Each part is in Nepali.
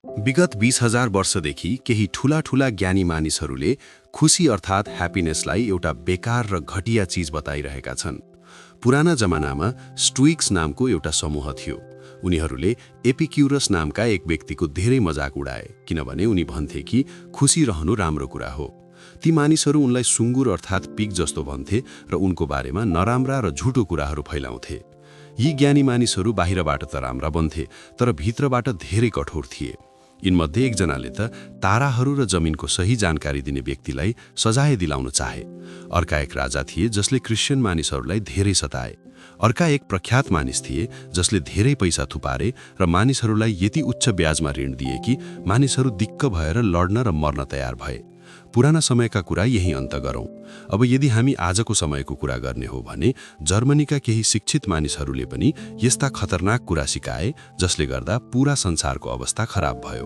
विगत 20,000 वर्षदेखि केही ठूला ज्ञानी मानिसहरूले खुशी अर्थात् ह्याप्पिनेसलाई एउटा बेकार र घटिया चीज बताइरहेका छन्। पुराना जमानामा स्टोइक्स नामको एउटा समूह थियो। उनीहरूले एपिक्युरस नामका एक व्यक्तिको धेरै मजाक उडाए, किनभने उनी भन्थे कि खुशी रहनु राम्रो कुरा हो। ती मानिसहरू उनलाई सुँगुर अर्थात् पिग जस्तो भन्थे र उनको बारेमा नराम्रा र झुटो कुराहरू फैलाउँथे। यी ज्ञानी मानिसहरू बाहिरबाट त राम्रा बन्थे, तर भित्रबाट धेरै कठोर थिए। यिनमध्ये एकजनाले त ताराहरू र जमिनको सही जानकारी दिने व्यक्तिलाई सजाय दिलाउन चाहे। अर्का एक राजा थिए जसले क्रिस्चियन मानिसहरूलाई धेरै सताए। अर्का एक प्रख्यात मानिस थिए जसले धेरै पैसा थुपारे र मानिसहरूलाई यति उच्च ब्याजमा ऋण दिए कि मानिसहरू दिक्क भएर लड्न र मर्न तयार भए। पुराना समयका कुरा यही अन्त गरौँ। अब यदि हामी आजको समयको कुरा गर्ने हो भने जर्मनीका केही शिक्षित मानिसहरूले पनि यस्ता खतरनाक कुरा सिकाए जसले गर्दा पूरा संसारको अवस्था खराब भयो।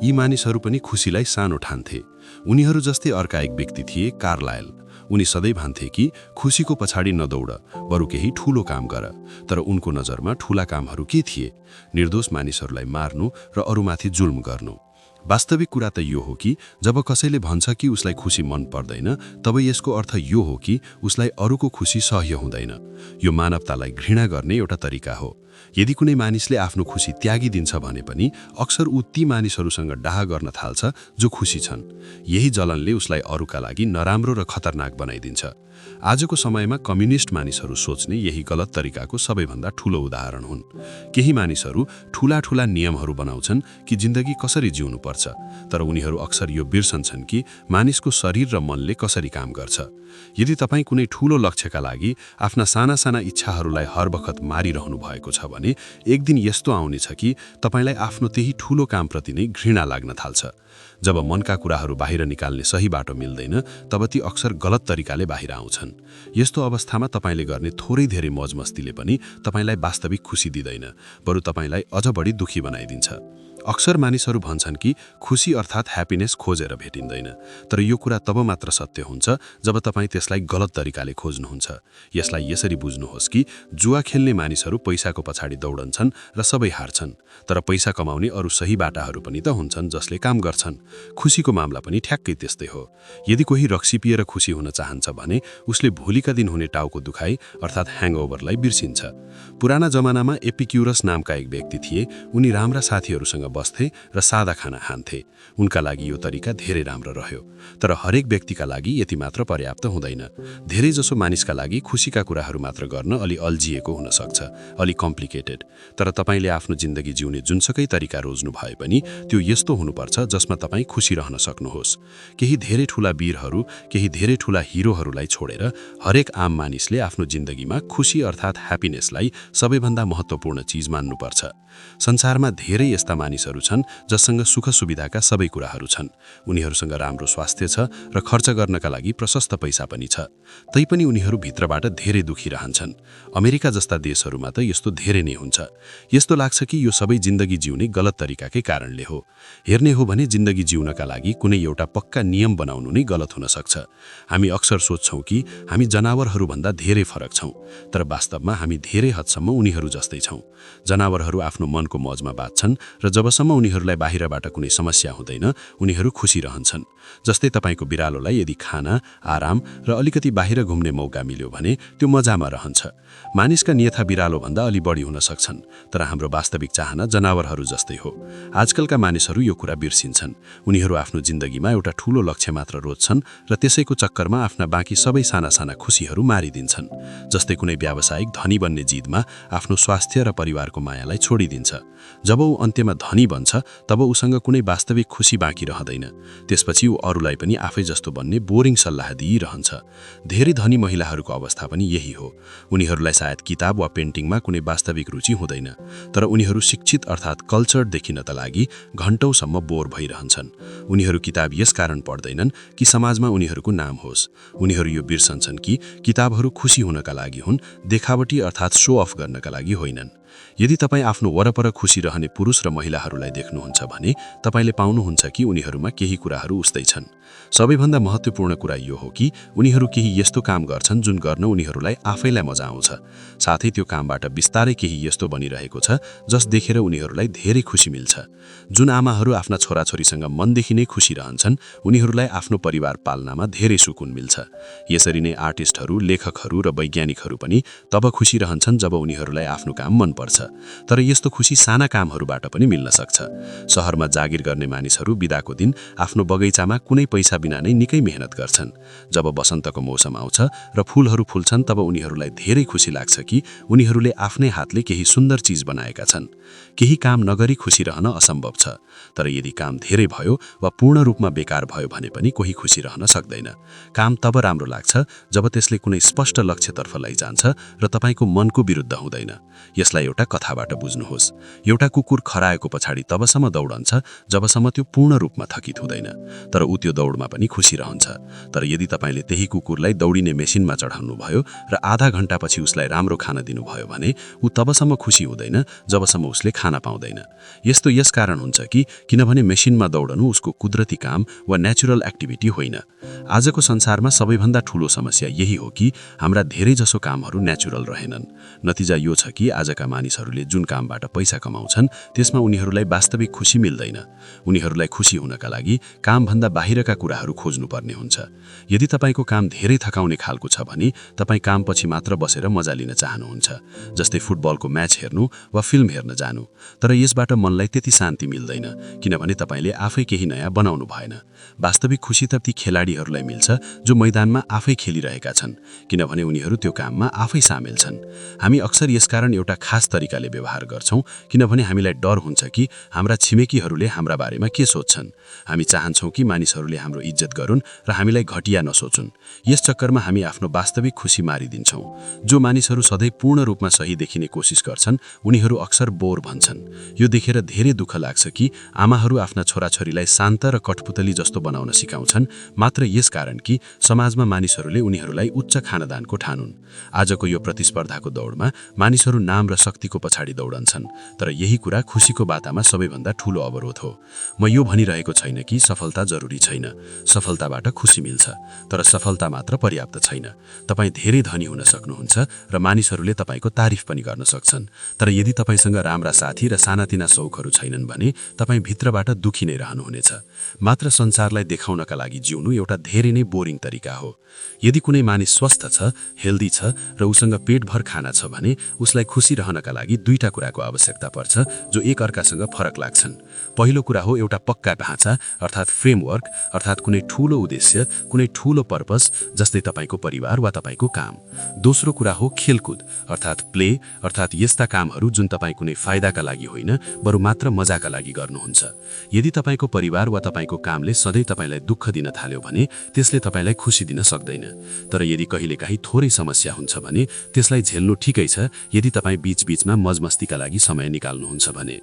यी मानिसहरू पनि खुशीलाई सानो ठान्थे। उनीहरू जस्तै अर्का एक व्यक्ति थिए, कार्लाइल। उनी सधैँ भन्थे कि खुशीको पछाडि नदौड, बरु केही ठूलो काम गर। तर उनको नजरमा ठूला कामहरू के थिए? निर्दोष मानिसहरूलाई मार्नु र अरूमाथि जुल्म गर्नु। वास्तविक कुरा त यो हो कि जब कसैले भन्छ कि उसलाई खुशी मन पर्दैन, तब यसको अर्थ यो हो कि उसलाई अरूको खुशी सह्य हुँदैन। यो मानवतालाई घृणा गर्ने एउटा तरिका हो। यदि कुनै मानिसले आफ्नो खुशी त्यागिदिन्छ भने पनि अक्सर ऊ ती मानिसहरूसँग डाहा गर्न थाल्छ जो खुशी छन्। यही जलनले उसलाई अरूका लागि नराम्रो र खतरनाक बनाइदिन्छ। आजको समयमा कम्युनिस्ट मानिसहरू सोच्ने यही गलत तरिकाको सबैभन्दा ठूलो उदाहरण हुन्। केही मानिसहरू ठूला नियमहरू बनाउँछन् कि जिन्दगी कसरी जिउनु पर्छ, तर उनीहरू अक्सर यो बिर्सन्छन् कि मानिसको शरीर र मनले कसरी काम गर्छ। यदि तपाईँ कुनै ठूलो लक्ष्यका लागि आफ्ना साना इच्छाहरूलाई हर बखत मारिरहनु भएको छ भने एक दिन यस्तो आउनेछ कि तपाईँलाई आफ्नो त्यही ठूलो कामप्रति नै घृणा लाग्न थाल्छ। जब मनका कुराहरू बाहिर निकाल्ने सही बाटो मिल्दैन, तब ती अक्सर गलत तरिकाले बाहिर आउँछन्। यस्तो अवस्थामा तपाईँले गर्ने थोरै धेरै मौजमस्तीले पनि तपाईँलाई वास्तविक खुशी दिँदैन, बरु तपाईँलाई अझ बढी दुखी बनाइदिन्छ। अक्सर मानिसहरू भन्छन् कि खुशी अर्थात् ह्याप्पिनेस खोजेर भेटिँदैन, तर यो कुरा तब मात्र सत्य हुन्छ जब तपाईँ त्यसलाई गलत तरिकाले खोज्नुहुन्छ। यसलाई यसरी बुझ्नुहोस् कि जुवा खेल्ने मानिसहरू पैसाको पछाडि दौडन्छन् र सबै हार्छन्, तर पैसा कमाउने अरू सही बाटाहरू पनि त हुन्छन् जसले काम गर्छन्। खुशीको मामला पनि ठ्याक्कै त्यस्तै हो। यदि कोही रक्सी पिएर खुशी हुन चाहन्छ भने उसले भोलिका दिन हुने टाउको दुखाइ अर्थात् ह्याङओभरलाई बिर्सिन्छ। पुराना जमानामा एपिक्युरस नामका एक व्यक्ति थिए। उनी राम्रा साथीहरूसँग बस्थे र सादा खाना खान्थे। उनका लागि यो तरिका धेरै राम्रो रह्यो, तर हरेक व्यक्तिका लागि यति मात्र पर्याप्त हुँदैन। धेरै जसो मानिसका लागि खुशीका कुराहरू मात्र गर्न अलि अल्झिएको हुन सक्छ, अलि कम्प्लिकेटेड। तर तपाईँले आफ्नो जिन्दगी जिउने जुनसुकै तरिका रोज्नु भए पनि त्यो यस्तो हुनुपर्छ जसमा तपाईँ खुशी रहन सक्नुहोस्। केही धेरै ठूला वीरहरू, केही धेरै ठूला हिरोहरूलाई छोडेर हरेक आम मानिसले आफ्नो जिन्दगीमा खुशी अर्थात् ह्याप्पिनेसलाई सबैभन्दा महत्त्वपूर्ण चीज मान्नुपर्छ। संसारमा धेरै यस्ता मानिसहरू छन् जससँग सुख सुविधाका सबै कुराहरू छन्। उनीहरूसँग राम्रो स्वास्थ्य छ र खर्च गर्नका लागि प्रशस्त पैसा पनि छ, तैपनि उनीहरू भित्रबाट धेरै दुखी रहन्छन्। अमेरिका जस्ता देशहरूमा त यस्तो धेरै नै हुन्छ। यस्तो लाग्छ कि यो सबै जिन्दगी जिउने गलत तरिकाकै कारणले हो। हेर्ने हो भने जिन्दगी जिउनका लागि कुनै एउटा पक्का नियम बनाउनु नै गलत हुन सक्छ। हामी अक्सर सोच्छौँ कि हामी जनावरहरूभन्दा धेरै फरक छौँ, तर वास्तवमा हामी धेरै हदसम्म उनीहरू जस्तै छौँ। जनावरहरू आफ्नो मनको मौजमा बाँच्छन् र जबसम्म उनीहरूलाई बाहिरबाट कुनै समस्या हुँदैन, उनीहरू खुसी रहन्छन्। जस्तै तपाईँको बिरालोलाई यदि खाना, आराम र अलिकति बाहिर घुम्ने मौका मिल्यो भने त्यो मजामा रहन्छ। मानिसका नियथा बिरालोभन्दा अलि बढी हुन सक्छन्, तर हाम्रो वास्तविक चाहना जनावरहरू जस्तै हो। आजकलका मानिसहरू यो कुरा बिर्सिन्छन्। उनीहरू आफ्नो जिन्दगीमा एउटा ठूलो लक्ष्य मात्र रोज्छन् र त्यसैको चक्करमा आफ्ना बाँकी सबै साना खुशीहरू मारिदिन्छन्। जस्तै कुनै व्यावसायिक धनी बन्ने जिदमा आफ्नो स्वास्थ्य र परिवारको मायालाई छोडिदिन्छ। जब ऊ अन्त्यमा धनी बन्छ, तब उसँग कुनै वास्तविक खुशी बाँकी रहँदैन। त्यसपछि ऊ अरूलाई पनि आफै जस्तो बन्ने बोरिङ सल्लाह दिइरहन्छ। धेरै धनी महिलाहरूको अवस्था पनि यही हो। उनीहरूलाई सायद किताब वा पेन्टिङमा कुनै वास्तविक रुचि हुँदैन, तर उनीहरू शिक्षित अर्थात् कल्चर्ड देखिनका लागि घण्टौँसम्म बोर भइरहन्छन्। उनीहरू किताब यसकारण पढ्दैनन् कि समाजमा उनीहरूको नाम होस्। उनीहरू यो बिर्सन्छन् कि किताबहरू खुसी हुनका लागि हुन्, देखावटी अर्थात् शो अफ गर्नका लागि होइनन्। यदि तपाईँ आफ्नो वरपर खुसी रहने पुरुष र महिलाहरूलाई देख्नुहुन्छ भने तपाईँले पाउनुहुन्छ कि उनीहरूमा केही कुराहरू उस्तै छन्। सबैभन्दा महत्त्वपूर्ण कुरा यो हो कि उनीहरू केही यस्तो काम गर्छन् जुन गर्न उनीहरूलाई आफैलाई मजा आउँछ। साथै त्यो कामबाट बिस्तारै केही यस्तो बनिरहेको छ जस देखेर उनीहरूलाई धेरै खुसी मिल्छ। जुन आमाहरू आफ्ना छोराछोरीसँग मनदेखि नै खुसी रहन्छन् उनीहरूलाई आफ्नो परिवार पाल्नमा धेरै सुकुन मिल्छ। यसरी नै आर्टिस्टहरू, लेखकहरू र वैज्ञानिकहरू पनि तब खुसी रहन्छन् जब उनीहरूलाई आफ्नो काम मनपर्छ। तर यस्तो खुसी साना कामहरूबाट पनि मिल्न सक्छ। सहरमा जागिर गर्ने मानिसहरू बिदाको दिन आफ्नो बगैँचामा कुनै पैसा बिना नै निकै मेहनत गर्छन्। जब वसन्तको मौसम आउँछ र फूलहरू फुल्छन् तब उनीहरूलाई धेरै खुसी लाग्छ कि उनीहरूले आफ्नै हातले केही सुन्दर चिज बनाएका छन्। केही काम नगरी खुसी रहन असम्भव छ, तर यदि काम धेरै भयो वा पूर्ण रूपमा बेकार भयो भने पनि कोही खुसी रहन सक्दैन। काम तब राम्रो लाग्छ जब त्यसले कुनै स्पष्ट लक्ष्यतर्फ लैजान्छ र तपाईँको मनको विरुद्ध हुँदैन। यसलाई एउटा कथाबाट बुझ्नुहोस्। एउटा कुकुर खराएको पछाडि तबसम्म दौडन्छ जबसम्म त्यो पूर्ण रूपमा थकित हुँदैन, तर ऊ त्यो दौडमा पनि खुसी रहन्छ। तर यदि तपाईँले त्यही कुकुरलाई दौडिने मेसिनमा चढाउनुभयो र आधा घण्टापछि उसलाई राम्रो खाना दिनुभयो भने ऊ तबसम्म खुसी हुँदैन जबसम्म उसले खाना पाउँदैन। यस्तो यसकारण हुन्छ कि किनभने मेसिनमा दौडनु उसको कुदरती काम वा नेचुरल एक्टिभिटी होइन। आजको संसारमा सबैभन्दा ठूलो समस्या यही हो कि हाम्रा धेरैजसो कामहरू नेचुरल रहेनन्। नतिजा यो छ कि आजका मानिसहरूले जुन कामबाट पैसा कमाउँछन् त्यसमा उनीहरूलाई वास्तविक खुसी मिल्दैन। उनीहरूलाई खुसी हुनका लागि कामभन्दा बाहिरका कुराहरू खोज्नुपर्ने हुन्छ। यदि तपाईँको काम धेरै थकाउने खालको छ भने तपाईँ कामपछि मात्र बसेर मजा लिन चाहनुहुन्छ, जस्तै फुटबलको म्याच हेर्नु वा फिल्म हेर्न जानु। तर यसबाट मनलाई त्यति शान्ति मिल्दैन किनभने तपाईँले आफै केही नयाँ बनाउनु भएन। वास्तविक खुसी त ती खेलाडीहरूलाई मिल्छ जो मैदानमा आफै खेलिरहेका छन्, किनभने उनीहरू त्यो काममा आफै सामेल छन्। हामी अक्सर यसकारण एउटा खास तरिकाले व्यवहार गर्छौं किनभने हामीलाई डर हुन्छ कि हाम्रा छिमेकीहरूले हाम्रा बारेमा के सोच्छन्। हामी चाहन्छौं कि मानिसहरूले हाम्रो इज्जत गरून् र हामीलाई घटिया नसोचुन्। यस चक्करमा हामी आफ्नो वास्तविक खुसी मारिदिन्छौं। जो मानिसहरू सधैँ पूर्ण रूपमा सही देखिने कोसिस गर्छन् उनीहरू अक्सर बोर भन्छन्। यो देखेर धेरै दुःख लाग्छ कि आमाहरू आफ्ना छोराछोरीलाई शान्त र कठपुतली जस्तो बनाउन सिकाउँछन् मात्र यसकारण कि समाजमा मानिसहरूले उनीहरूलाई उच्च खानदानको ठानुन्। आजको यो प्रतिस्पर्धाको दौडमा मानिसहरू नाम र शक्तिको पछाडि दौडन्छन्, तर यही कुरा खुसीको बाटामा सबैभन्दा ठूलो अवरोध हो। म यो भनिरहेको छैन कि सफलता जरुरी छैन। सफलताबाट खुसी मिल्छ, तर सफलता मात्र पर्याप्त छैन। तपाईँ धेरै धनी हुन सक्नुहुन्छ र मानिसहरूले तपाईको तारिफ पनि गर्न सक्छन्, तर यदि तपाईसँग राम्रा साथी र सानातिना शौकहरू छैनन् भने तपाईँ भित्रबाट दुखी नै रहनुहुनेछ। मात्र संसारलाई देखाउनका लागि जिउनु एउटा धेरै नै बोरिङ तरिका हो। यदि कुनै मानिस स्वस्थ छ, हेल्दी छ र उसँग पेटभर खाना छ भने उसलाई खुसी रहनका लागि दुईटा कुराको आवश्यकता पर्छ जो एक अर्कासँग फरक लाग्छन्। पहिलो कुरा हो एउटा पक्का ढाँचा अर्थात् फ्रेमवर्क, अर्थात् कुनै ठूलो उद्देश्य, कुनै ठूलो पर्पस जस्तै तपाईको परिवार वा तपाईको काम। दोस्रो कुरा हो खेलकुद अर्थात् प्ले, अर्थात् यस्ता कामहरू जुन तपाईँ कुनै फाइदाका लागि होइन बरु मात्र मजाका लागि गर्नुहुन्छ। यदि तपाईको परिवार वा तपाईको कामले सधैँ तपाईलाई दुःख दिन थाल्यो भने त्यसले तपाईलाई खुसी दिन सक्दैन। तर यदि कहिलेकाहीँ थोरै समस्या हुन्छ भने त्यसलाई झेल्नु ठिकै छ यदि तपाईँ बीचबीचमा मजमस्तीका लागि समय निकाल्नुहुन्छ भने।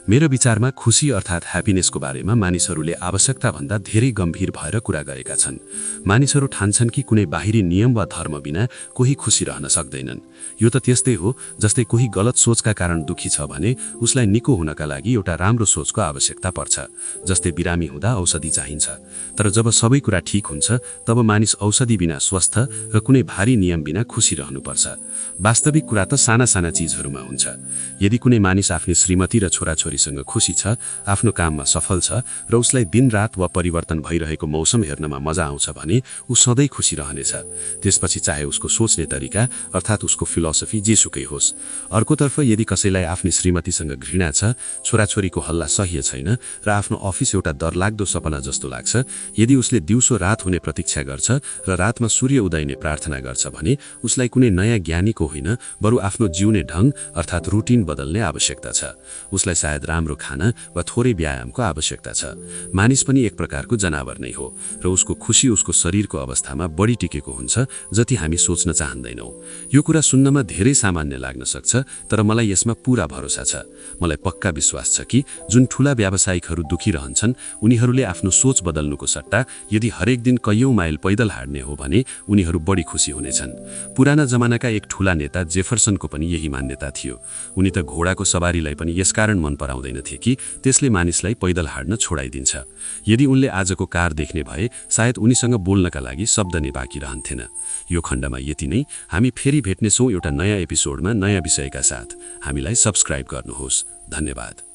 मेरो विचारमा खुसी अर्थात् ह्याप्पिनेसको बारेमा मानिसहरूले आवश्यकता भन्दा धेरै गम्भीर भएर कुरा गरेका छन्। मानिसहरू ठान्छन् कि कुनै बाहिरी नियम वा धर्म बिना कोही खुसी रहन सक्दैनन्। यो त त्यस्तै हो जस्तै कोही गलत सोचका कारण दुखी छ भने उसलाई निको हुनका लागि एउटा राम्रो सोचको आवश्यकता पर्छ। जस्तै बिरामी हुँदा औषधि चाहिन्छ, तर जब सबै कुरा ठिक हुन्छ तब मानिस औषधि बिना स्वस्थ र कुनै भारी नियम बिना खुसी रहनुपर्छ। वास्तविक कुरा त साना साना चीजहरूमा हुन्छ। यदि कुनै मानिस आफ्नो श्रीमती र छोराछोरीसँग खुसी छ, आफ्नो काममा सफल छ र उसलाई दिनरात वा परिवर्तन भइरहेको मौसम हेर्नमा मजा आउँछ भने ऊ सधैँ खुसी रहनेछ। त्यसपछि चाहे उसको सोच्ने तरिका अर्थात् उसको फिलोसफी जेसुकै होस्। अर्कोतर्फ यदि कसैलाई आफ्नो श्रीमतीसँग घृणा छ, छोराछोरीको हल्ला सह्य छैन र आफ्नो अफिस एउटा डरलाग्दो सपना जस्तो लाग्छ, यदि उसले दिउँसो रात हुने प्रतीक्षा गर्छ र रातमा सूर्य उदयने प्रार्थना गर्छ भने उसलाई कुनै नयाँ ज्ञानीको होइन बरु आफ्नो जिउने ढंग अर्थात् रुटिन बदल्ने आवश्यकता छ। उसलाई सायद राम्रो खाना वा थोरै व्यायामको आवश्यकता छ। मानिस पनि एक प्रकारको जनावर नै हो र उसको खुसी उसको शरीरको अवस्थामा बढी टिकेको हुन्छ जति हामी सोच्न चाहँदैनौँ। यो कुरा सुन्नमा धेरै सामान्य लाग्न सक्छ, तर मलाई यसमा पूरा भरोसा छ। मलाई पक्का विश्वास छ कि जुन ठूला व्यावसायिकहरू दुखी रहन्छन् उनीहरूले आफ्नो सोच बदल्नुको सट्टा यदि हरेक दिन कैयौं माइल पैदल हाड्ने हो भने उनीहरू बढी खुसी हुनेछन्। पुराना जमानाका एक ठूला नेता जेफरसनको पनि यही मान्यता थियो। उनी त घोडाको सवारीलाई पनि यसकारण मन पराउँदैनथे कि त्यसले मानिसलाई पैदल हाड्न छोडाइदिन्छ। यदि उनले आजको कार देख्ने भए सायद उनीसँग बोल्नका लागि शब्द नै बाँकी रहन्थेन। यो खण्डमा यति नै। हामी फेरि भेट्नेछौँ एउटा नयाँ एपिसोडमा नयाँ विषयका साथ। हामीलाई सब्स्क्राइब गर्नुहोस्। धन्यवाद।